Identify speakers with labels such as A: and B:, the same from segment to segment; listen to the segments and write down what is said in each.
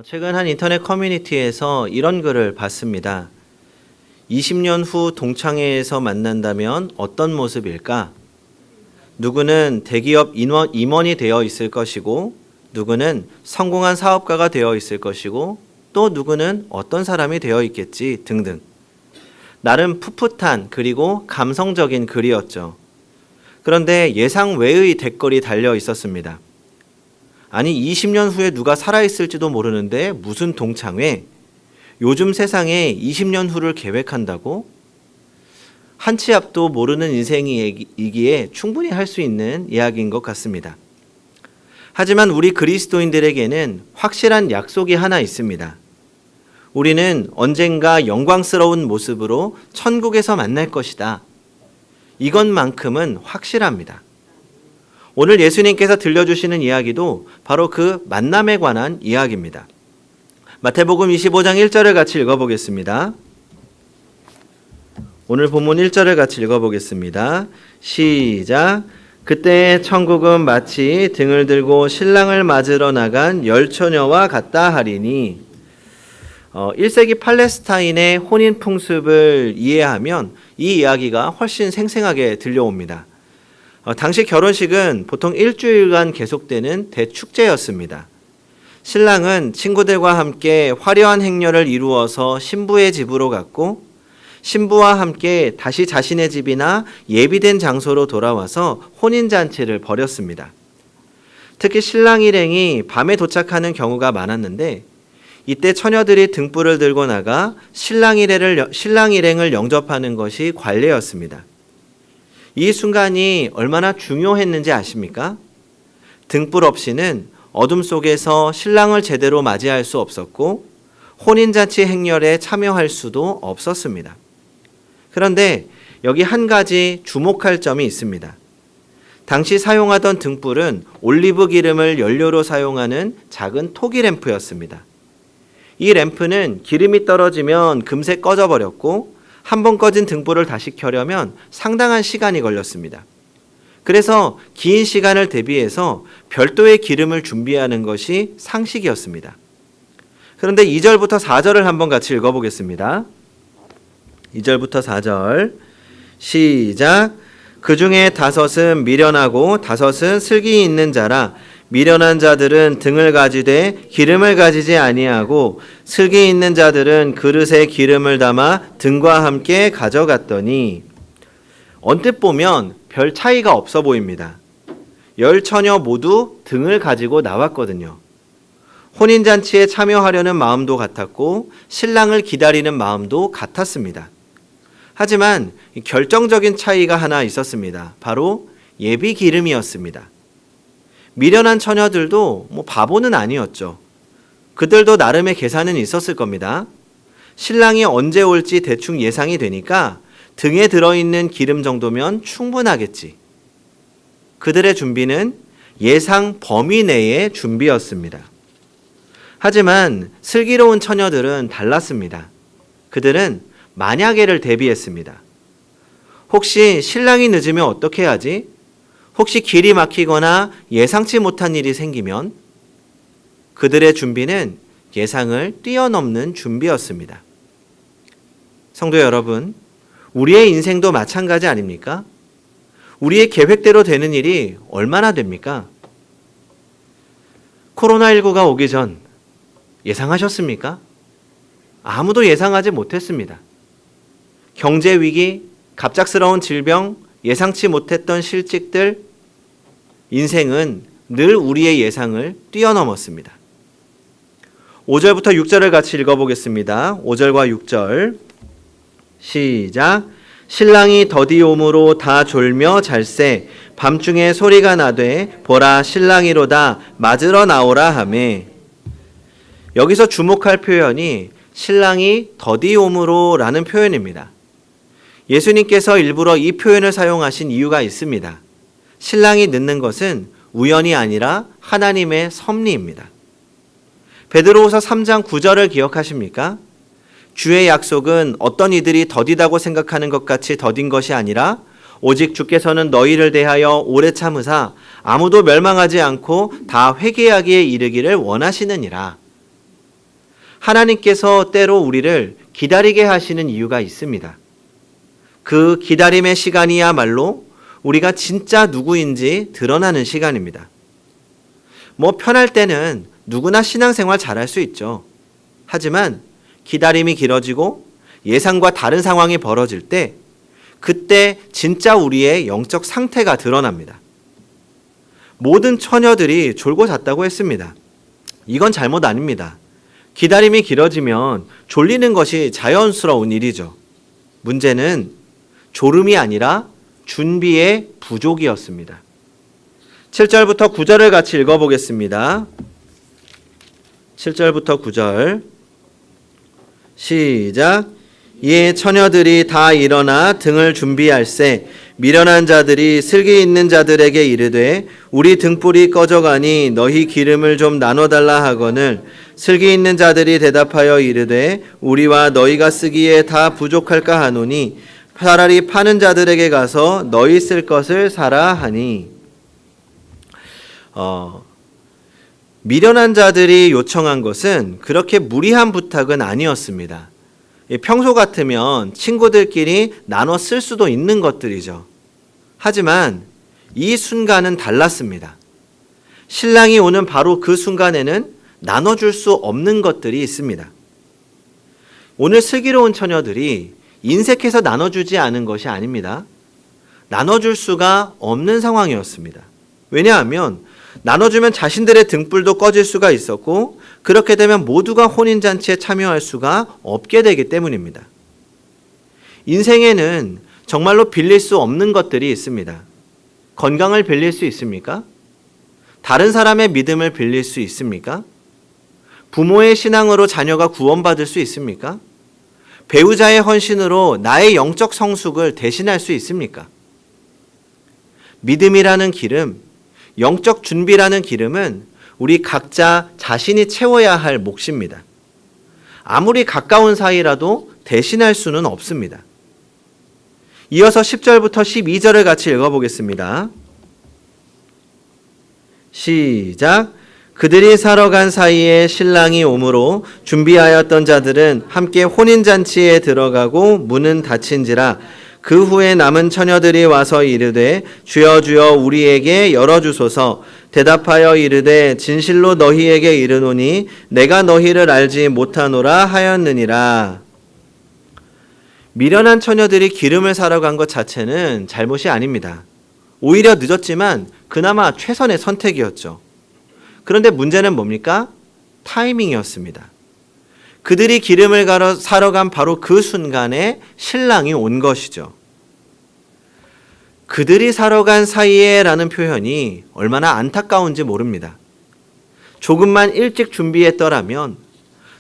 A: 최근 한 인터넷 커뮤니티에서 이런 글을 봤습니다. 20년 후 동창회에서 만난다면 어떤 모습일까? 누구는 대기업 임원이 되어 있을 것이고, 누구는 성공한 사업가가 되어 있을 것이고, 또 누구는 어떤 사람이 되어 있겠지 등등. 나름 풋풋한 그리고 감성적인 글이었죠. 그런데 예상 외의 댓글이 달려 있었습니다. 아니 20년 후에 누가 살아있을지도 모르는데 무슨 동창회? 요즘 세상에 20년 후를 계획한다고? 한 치 앞도 모르는 인생이기에 충분히 할 수 있는 이야기인 것 같습니다. 하지만 우리 그리스도인들에게는 확실한 약속이 하나 있습니다. 우리는 언젠가 영광스러운 모습으로 천국에서 만날 것이다. 이것만큼은 확실합니다. 오늘 예수님께서 들려주시는 이야기도 바로 그 만남에 관한 이야기입니다. 마태복음 25장 1절을 같이 읽어보겠습니다. 오늘 본문 1절을 같이 읽어보겠습니다. 시작. 그때 천국은 마치 등을 들고 신랑을 맞으러 나간 열 처녀와 같다 하리니. 1세기 팔레스타인의 혼인 풍습을 이해하면 이 이야기가 훨씬 생생하게 들려옵니다. 당시 결혼식은 보통 일주일간 계속되는 대축제였습니다. 신랑은 친구들과 함께 화려한 행렬을 이루어서 신부의 집으로 갔고, 신부와 함께 다시 자신의 집이나 예비된 장소로 돌아와서 혼인잔치를 벌였습니다. 특히 신랑 일행이 밤에 도착하는 경우가 많았는데, 이때 처녀들이 등불을 들고 나가 신랑 일행을 영접하는 것이 관례였습니다. 이 순간이 얼마나 중요했는지 아십니까? 등불 없이는 어둠 속에서 신랑을 제대로 맞이할 수 없었고 혼인잔치 행렬에 참여할 수도 없었습니다. 그런데 여기 한 가지 주목할 점이 있습니다. 당시 사용하던 등불은 올리브 기름을 연료로 사용하는 작은 토기 램프였습니다. 이 램프는 기름이 떨어지면 금세 꺼져버렸고 한번 꺼진 등불을 다시 켜려면 상당한 시간이 걸렸습니다. 그래서 긴 시간을 대비해서 별도의 기름을 준비하는 것이 상식이었습니다. 그런데 2절부터 4절을 한번 같이 읽어보겠습니다. 2절부터 4절 시작. 그 중에 5은 미련하고 5은 슬기 있는 자라. 미련한 자들은 등을 가지되 기름을 가지지 아니하고 슬기 있는 자들은 그릇에 기름을 담아 등과 함께 가져갔더니. 언뜻 보면 별 차이가 없어 보입니다. 열 처녀 모두 등을 가지고 나왔거든요. 혼인잔치에 참여하려는 마음도 같았고 신랑을 기다리는 마음도 같았습니다. 하지만 결정적인 차이가 하나 있었습니다. 바로 예비 기름이었습니다. 미련한 처녀들도 바보는 아니었죠. 그들도 나름의 계산은 있었을 겁니다. 신랑이 언제 올지 대충 예상이 되니까 등에 들어있는 기름 정도면 충분하겠지. 그들의 준비는 예상 범위 내의 준비였습니다. 하지만 슬기로운 처녀들은 달랐습니다. 그들은 만약에를 대비했습니다. 혹시 신랑이 늦으면 어떻게 하지? 혹시 길이 막히거나 예상치 못한 일이 생기면? 그들의 준비는 예상을 뛰어넘는 준비였습니다. 성도 여러분, 우리의 인생도 마찬가지 아닙니까? 우리의 계획대로 되는 일이 얼마나 됩니까? 코로나19가 오기 전 예상하셨습니까? 아무도 예상하지 못했습니다. 경제 위기, 갑작스러운 질병, 예상치 못했던 실직들, 인생은 늘 우리의 예상을 뛰어넘었습니다. 5절부터 6절을 같이 읽어보겠습니다. 5절과 6절 시작. 신랑이 더디 오므로 다 졸며 잘세 밤중에 소리가 나되 보라 신랑이로다 맞으러 나오라 하매. 여기서 주목할 표현이 신랑이 더디 오므로 라는 표현입니다. 예수님께서 일부러 이 표현을 사용하신 이유가 있습니다. 신랑이 늦는 것은 우연이 아니라 하나님의 섭리입니다. 베드로후서 3장 9절을 기억하십니까? 주의 약속은 어떤 이들이 더디다고 생각하는 것 같이 더딘 것이 아니라 오직 주께서는 너희를 대하여 오래 참으사 아무도 멸망하지 않고 다 회개하기에 이르기를 원하시느니라. 하나님께서 때로 우리를 기다리게 하시는 이유가 있습니다. 그 기다림의 시간이야말로 우리가 진짜 누구인지 드러나는 시간입니다. 편할 때는 누구나 신앙생활 잘할 수 있죠. 하지만 기다림이 길어지고 예상과 다른 상황이 벌어질 때 그때 진짜 우리의 영적 상태가 드러납니다. 모든 처녀들이 졸고 잤다고 했습니다. 이건 잘못 아닙니다. 기다림이 길어지면 졸리는 것이 자연스러운 일이죠. 문제는 졸음이 아니라 준비의 부족이었습니다. 7절부터 9절을 같이 읽어보겠습니다. 7절부터 9절 시작. 이에 처녀들이 다 일어나 등을 준비할세 미련한 자들이 슬기 있는 자들에게 이르되 우리 등불이 꺼져가니 너희 기름을 좀 나눠달라 하거늘 슬기 있는 자들이 대답하여 이르되 우리와 너희가 쓰기에 다 부족할까 하노니 차라리 파는 자들에게 가서 너희 쓸 것을 사라 하니. 미련한 자들이 요청한 것은 그렇게 무리한 부탁은 아니었습니다. 평소 같으면 친구들끼리 나눠 쓸 수도 있는 것들이죠. 하지만 이 순간은 달랐습니다. 신랑이 오는 바로 그 순간에는 나눠줄 수 없는 것들이 있습니다. 오늘 슬기로운 처녀들이 인색해서 나눠주지 않은 것이 아닙니다. 나눠줄 수가 없는 상황이었습니다. 왜냐하면 나눠주면 자신들의 등불도 꺼질 수가 있었고 그렇게 되면 모두가 혼인잔치에 참여할 수가 없게 되기 때문입니다. 인생에는 정말로 빌릴 수 없는 것들이 있습니다. 건강을 빌릴 수 있습니까? 다른 사람의 믿음을 빌릴 수 있습니까? 부모의 신앙으로 자녀가 구원받을 수 있습니까? 배우자의 헌신으로 나의 영적 성숙을 대신할 수 있습니까? 믿음이라는 기름, 영적 준비라는 기름은 우리 각자 자신이 채워야 할 몫입니다. 아무리 가까운 사이라도 대신할 수는 없습니다. 이어서 10절부터 12절을 같이 읽어보겠습니다. 시작. 그들이 사러 간 사이에 신랑이 오므로 준비하였던 자들은 함께 혼인잔치에 들어가고 문은 닫힌지라. 그 후에 남은 처녀들이 와서 이르되 주여 주여 우리에게 열어주소서. 대답하여 이르되 진실로 너희에게 이르노니 내가 너희를 알지 못하노라 하였느니라. 미련한 처녀들이 기름을 사러 간 것 자체는 잘못이 아닙니다. 오히려 늦었지만 그나마 최선의 선택이었죠. 그런데 문제는 뭡니까? 타이밍이었습니다. 그들이 기름을 사러 간 바로 그 순간에 신랑이 온 것이죠. 그들이 사러 간 사이에 라는 표현이 얼마나 안타까운지 모릅니다. 조금만 일찍 준비했더라면,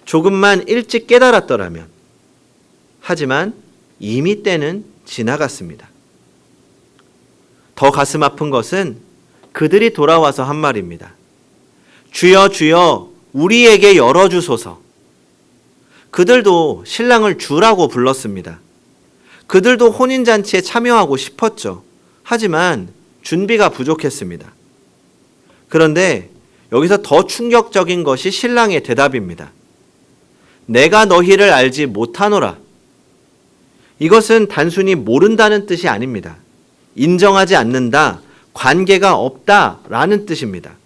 A: 조금만 일찍 깨달았더라면, 하지만 이미 때는 지나갔습니다. 더 가슴 아픈 것은 그들이 돌아와서 한 말입니다. 주여 주여 우리에게 열어주소서. 그들도 신랑을 주라고 불렀습니다. 그들도 혼인잔치에 참여하고 싶었죠. 하지만 준비가 부족했습니다. 그런데 여기서 더 충격적인 것이 신랑의 대답입니다. 내가 너희를 알지 못하노라. 이것은 단순히 모른다는 뜻이 아닙니다. 인정하지 않는다, 관계가 없다라는 뜻입니다.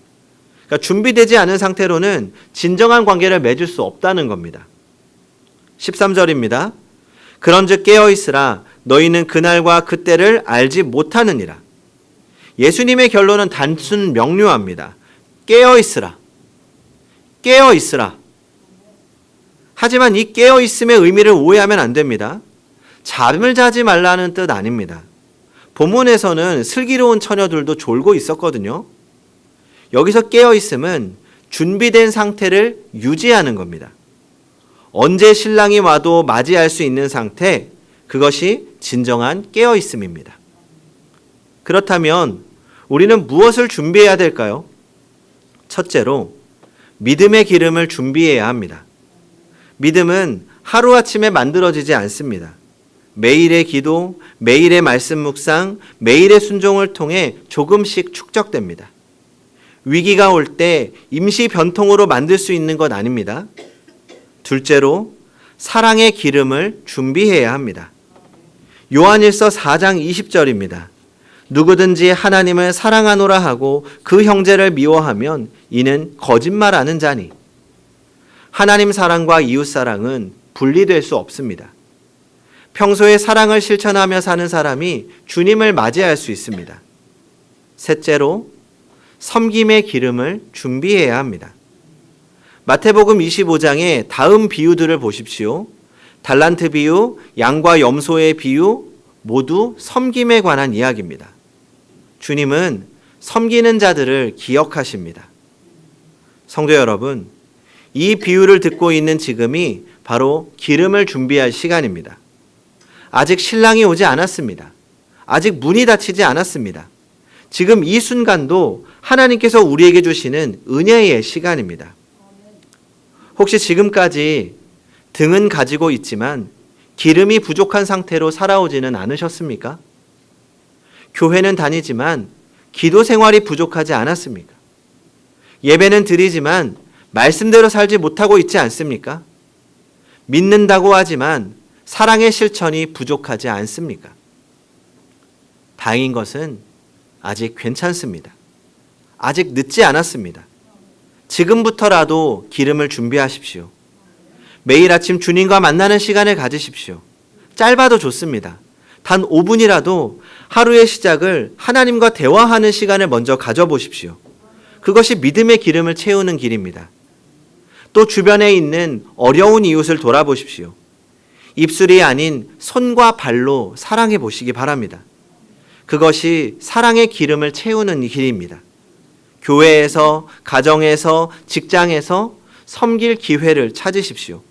A: 그러니까 준비되지 않은 상태로는 진정한 관계를 맺을 수 없다는 겁니다. 13절입니다. 그런즉 깨어있으라. 너희는 그날과 그때를 알지 못하느니라. 예수님의 결론은 단순 명료합니다. 깨어있으라. 깨어있으라. 하지만 이 깨어있음의 의미를 오해하면 안 됩니다. 잠을 자지 말라는 뜻 아닙니다. 본문에서는 슬기로운 처녀들도 졸고 있었거든요. 여기서 깨어있음은 준비된 상태를 유지하는 겁니다. 언제 신랑이 와도 맞이할 수 있는 상태, 그것이 진정한 깨어있음입니다. 그렇다면 우리는 무엇을 준비해야 될까요? 첫째로 믿음의 기름을 준비해야 합니다. 믿음은 하루아침에 만들어지지 않습니다. 매일의 기도, 매일의 말씀 묵상, 매일의 순종을 통해 조금씩 축적됩니다. 위기가 올 때 임시 변통으로 만들 수 있는 것 아닙니다. 둘째로 사랑의 기름을 준비해야 합니다. 요한일서 4장 20절입니다. 누구든지 하나님을 사랑하노라 하고 그 형제를 미워하면 이는 거짓말하는 자니. 하나님 사랑과 이웃 사랑은 분리될 수 없습니다. 평소에 사랑을 실천하며 사는 사람이 주님을 맞이할 수 있습니다. 셋째로 섬김의 기름을 준비해야 합니다. 마태복음 25장의 다음 비유들을 보십시오. 달란트 비유, 양과 염소의 비유, 모두 섬김에 관한 이야기입니다. 주님은 섬기는 자들을 기억하십니다. 성도 여러분, 이 비유를 듣고 있는 지금이 바로 기름을 준비할 시간입니다. 아직 신랑이 오지 않았습니다. 아직 문이 닫히지 않았습니다. 지금 이 순간도 하나님께서 우리에게 주시는 은혜의 시간입니다. 혹시 지금까지 등은 가지고 있지만 기름이 부족한 상태로 살아오지는 않으셨습니까? 교회는 다니지만 기도 생활이 부족하지 않았습니까? 예배는 드리지만 말씀대로 살지 못하고 있지 않습니까? 믿는다고 하지만 사랑의 실천이 부족하지 않습니까? 다행인 것은 아직 괜찮습니다. 아직 늦지 않았습니다. 지금부터라도 기름을 준비하십시오. 매일 아침 주님과 만나는 시간을 가지십시오. 짧아도 좋습니다. 단 5분이라도 하루의 시작을 하나님과 대화하는 시간을 먼저 가져보십시오. 그것이 믿음의 기름을 채우는 길입니다. 또 주변에 있는 어려운 이웃을 돌아보십시오. 입술이 아닌 손과 발로 사랑해 보시기 바랍니다. 그것이 사랑의 기름을 채우는 길입니다. 교회에서, 가정에서, 직장에서 섬길 기회를 찾으십시오.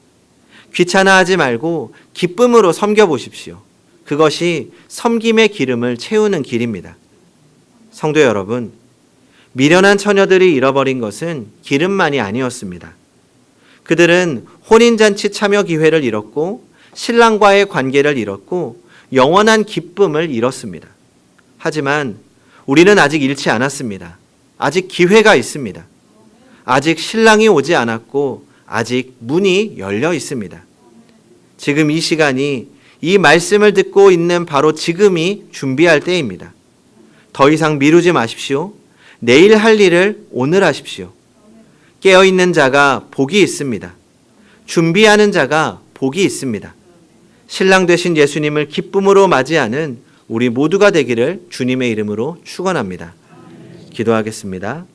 A: 귀찮아하지 말고 기쁨으로 섬겨보십시오. 그것이 섬김의 기름을 채우는 길입니다. 성도 여러분, 미련한 처녀들이 잃어버린 것은 기름만이 아니었습니다. 그들은 혼인잔치 참여 기회를 잃었고 신랑과의 관계를 잃었고 영원한 기쁨을 잃었습니다. 하지만 우리는 아직 잃지 않았습니다. 아직 기회가 있습니다. 아직 신랑이 오지 않았고 아직 문이 열려 있습니다. 지금 이 시간이 이 말씀을 듣고 있는 바로 지금이 준비할 때입니다. 더 이상 미루지 마십시오. 내일 할 일을 오늘 하십시오. 깨어있는 자가 복이 있습니다. 준비하는 자가 복이 있습니다. 신랑 되신 예수님을 기쁨으로 맞이하는 우리 모두가 되기를 주님의 이름으로 축원합니다. 기도하겠습니다.